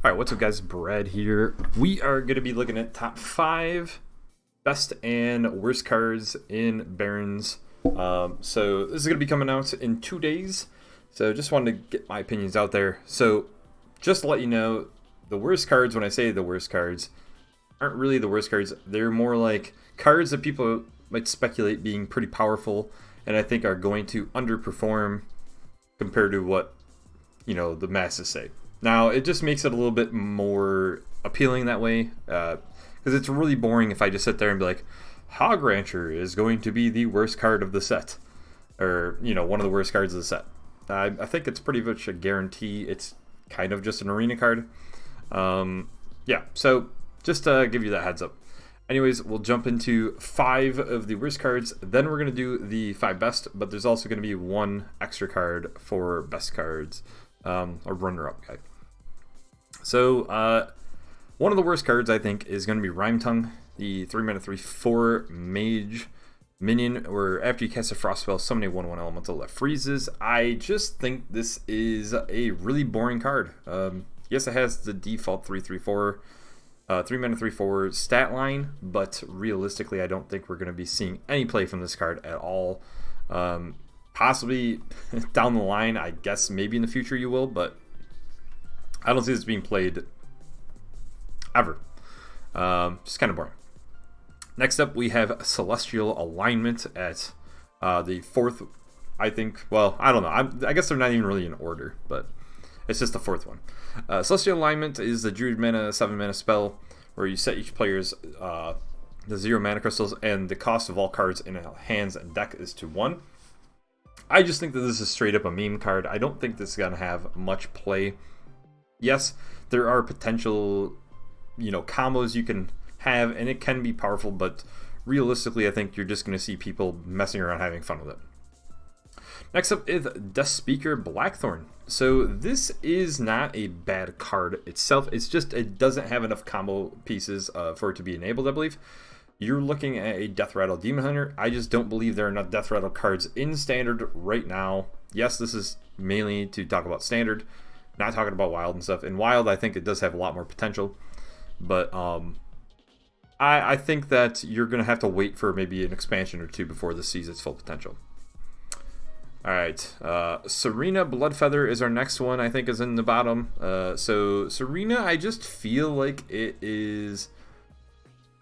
All right, what's up, guys? Brad here. We are going to be looking at top 5 best and worst cards in Barrens. So this is going to be coming out in 2 days. So just wanted to get my opinions out there. So just to let you know, the worst cards, when I say the worst cards, aren't really the worst cards. They're more like cards that people might speculate being pretty powerful and I think are going to underperform compared to what, the masses say. Now, it just makes it a little bit more appealing that way, because it's really boring if I just sit there and be like, Hog Rancher is going to be the worst card of the set, or, one of the worst cards of the set. I think it's pretty much a guarantee. It's kind of just an arena card. Yeah, so just to give you that heads up. Anyways, we'll jump into 5 of the worst cards, then we're going to do the 5 best, but there's also going to be 1 extra card for best cards, a runner-up guy. So, one of the worst cards, I think, is going to be Rhyme Tongue, the 3-mana 3/4 mage minion, where after you cast a frost spell, summon a 1/1 elemental that freezes. I just think this is a really boring card. Yes, it has the default 3/3/4, 3-mana 3/4 stat line, but realistically, I don't think we're going to be seeing any play from this card at all. Possibly down the line, I guess maybe in the future you will, but I don't see this being played ever. Just kind of boring. Next up, we have Celestial Alignment at the 4th, I think. Well, I don't know. I guess they're not even really in order, but it's just the 4th one. Celestial Alignment is the Druid mana, 7-mana spell where you set each player's the 0 mana crystals, and the cost of all cards in hands and deck is to 1. I just think that this is straight up a meme card. I don't think this is going to have much play. Yes, there are potential, combos you can have, and it can be powerful, but realistically, I think you're just going to see people messing around having fun with it. Next up is Death Speaker Blackthorn. So this is not a bad card itself. It's just it doesn't have enough combo pieces for it to be enabled, I believe. You're looking at a Death Rattle Demon Hunter. I just don't believe there are enough Death Rattle cards in Standard right now. Yes, this is mainly to talk about Standard, not talking about Wild and stuff. In Wild, I think it does have a lot more potential. But I think that you're going to have to wait for maybe an expansion or 2 before this sees its full potential. Alright, Serena Bloodfeather is our next one, I think is in the bottom. So Serena, I just feel like it is...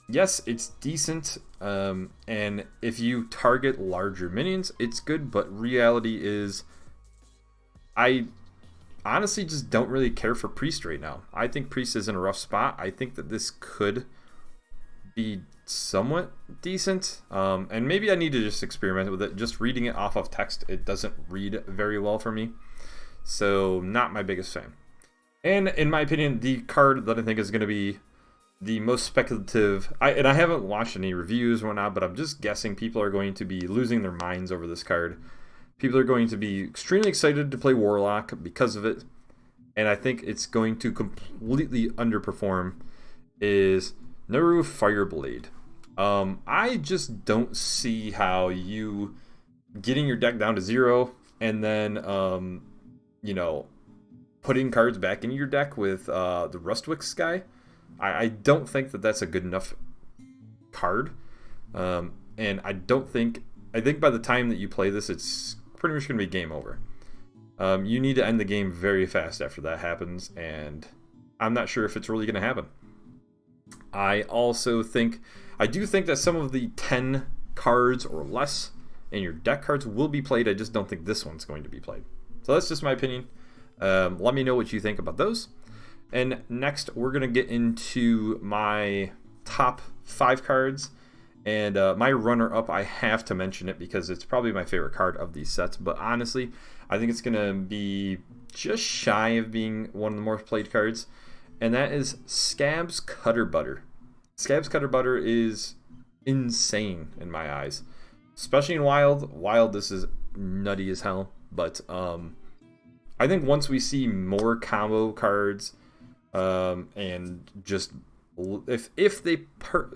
Yes, it's decent, and if you target larger minions, it's good, but reality is... I honestly just don't really care for Priest right now. I think Priest is in a rough spot. I think that this could be somewhat decent, and maybe I need to just experiment with it. Just reading it off of text, it doesn't read very well for me, so not my biggest fan. And in my opinion, the card that I think is going to be the most speculative, I haven't watched any reviews or whatnot, but I'm just guessing people are going to be losing their minds over this card. People are going to be extremely excited to play Warlock because of it, and I think it's going to completely underperform, is Naru Fireblade. I just don't see how you getting your deck down to 0 and then, putting cards back into your deck with the Rustwix guy. I don't think that that's a good enough card. And I think by the time that you play this, it's pretty much going to be game over. You need to end the game very fast after that happens, and I'm not sure if it's really going to happen. I do think that some of the 10 cards or less in your deck cards will be played. I just don't think this one's going to be played. So that's just my opinion. Let me know what you think about those. And next, we're going to get into my top 5 cards. And my runner-up, I have to mention it because it's probably my favorite card of these sets. But honestly, I think it's going to be just shy of being one of the more played cards. And that is Scab's Cutter Butter. Scab's Cutter Butter is insane in my eyes. Especially in Wild. Wild, this is nutty as hell. But I think once we see more combo cards, and just if they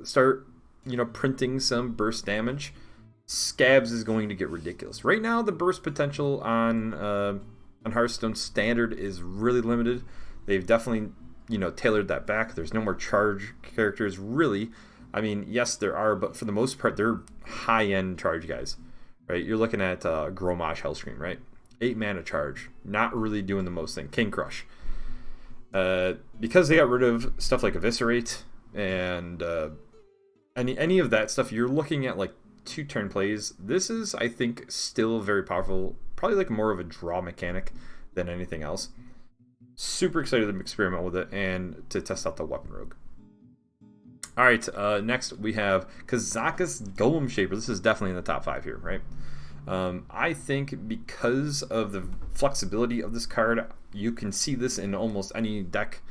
start printing some burst damage, Scabs is going to get ridiculous. Right now, the burst potential on Hearthstone Standard is really limited. They've definitely tailored that back. There's no more charge characters, really. I mean, yes, there are, but for the most part, they're high-end charge guys, right? You're looking at Gromash Hellscream, right? 8 mana charge, not really doing the most thing. King Crush. Because they got rid of stuff like Eviscerate and any of that stuff, you're looking at like 2-turn plays. This is, I think, still very powerful. Probably like more of a draw mechanic than anything else. Super excited to experiment with it and to test out the Weapon Rogue. Alright, next we have Kazakus Golem Shaper. This is definitely in the top 5 here, right? I think because of the flexibility of this card, you can see this in almost any deck.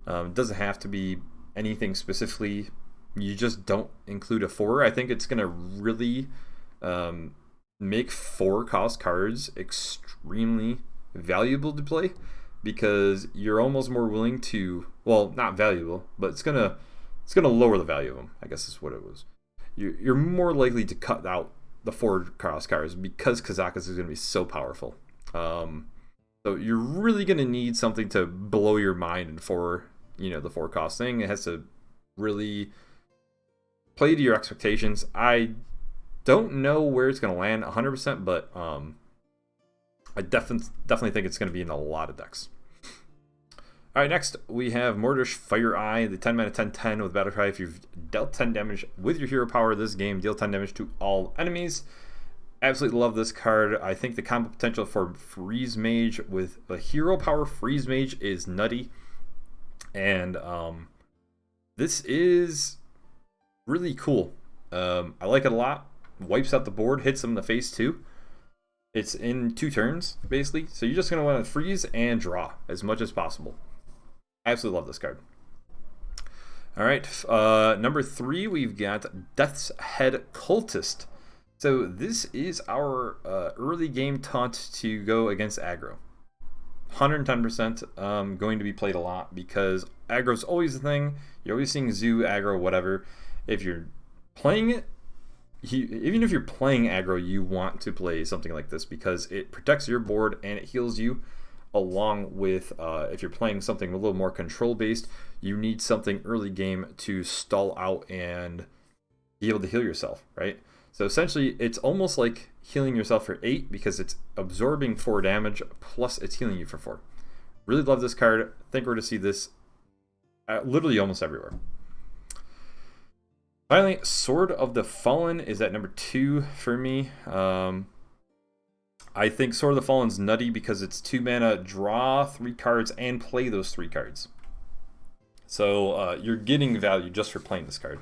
It doesn't have to be anything specifically. You just don't include a 4. I think it's going to really make 4-cost cards extremely valuable to play, because you're almost more willing to, well, not valuable, but it's gonna lower the value of them, I guess is what it was. You're more likely to cut out the 4-cost cards because Kazakus is going to be so powerful. So you're really going to need something to blow your mind for, the 4-cost thing. It has to really play to your expectations. I don't know where it's going to land 100%, but I definitely think it's going to be in a lot of decks. Alright, next we have Mordish Fire Eye, the 10 mana 10/10 with Battlecry. If you've dealt 10 damage with your hero power this game, deal 10 damage to all enemies. Absolutely love this card. I think the combo potential for Freeze Mage with a hero power Freeze Mage is nutty. And this is really cool. I like it a lot. Wipes out the board, hits them in the face too. It's in 2 turns, basically. So you're just going to want to freeze and draw as much as possible. I absolutely love this card. All right, number 3, we've got Death's Head Cultist. So this is our early game taunt to go against aggro. 110% going to be played a lot because aggro's always the thing. You're always seeing zoo, aggro, whatever. If you're playing it, even if you're playing aggro, you want to play something like this because it protects your board and it heals you. Along with if you're playing something a little more control based, you need something early game to stall out and be able to heal yourself, right? So essentially it's almost like healing yourself for 8 because it's absorbing 4 damage plus it's healing you for 4. Really love this card. Think we're going to see this literally almost everywhere. Finally, Sword of the Fallen is at number 2 for me. I think Sword of the Fallen's nutty because it's 2 mana, draw 3 cards, and play those 3 cards. So you're getting value just for playing this card.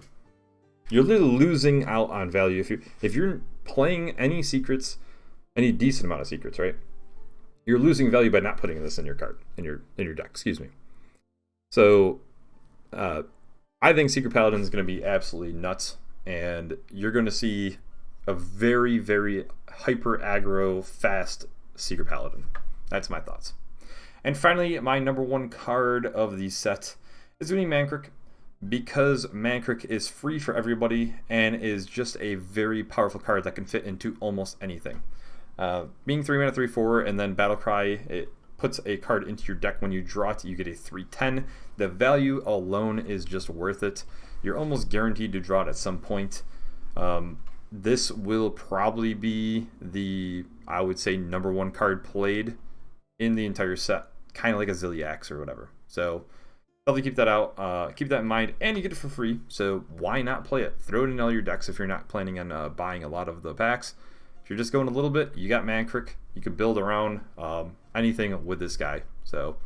You're literally losing out on value if you're playing any secrets, any decent amount of secrets, right? You're losing value by not putting this in your card, in your deck. Excuse me. So I think Secret Paladin is going to be absolutely nuts, and you're going to see a very, very hyper aggro, fast Secret Paladin. That's my thoughts. And finally, my number 1 card of the set is going to be Mankrik, because Mankrik is free for everybody and is just a very powerful card that can fit into almost anything. Being 3 mana 3/4 and then Battlecry, it puts a card into your deck. When you draw it, you get a 3/10. The value alone is just worth it. You're almost guaranteed to draw it at some point. This will probably be the, I would say, number 1 card played in the entire set, kind of like a Zilliax or whatever. So definitely keep that out, keep that in mind, and you get it for free. So why not play it? Throw it in all your decks if you're not planning on buying a lot of the packs. If you're just going a little bit, you got Mankrik. You can build around anything with this guy. So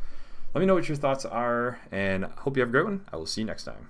let me know what your thoughts are, and hope you have a great one. I will see you next time.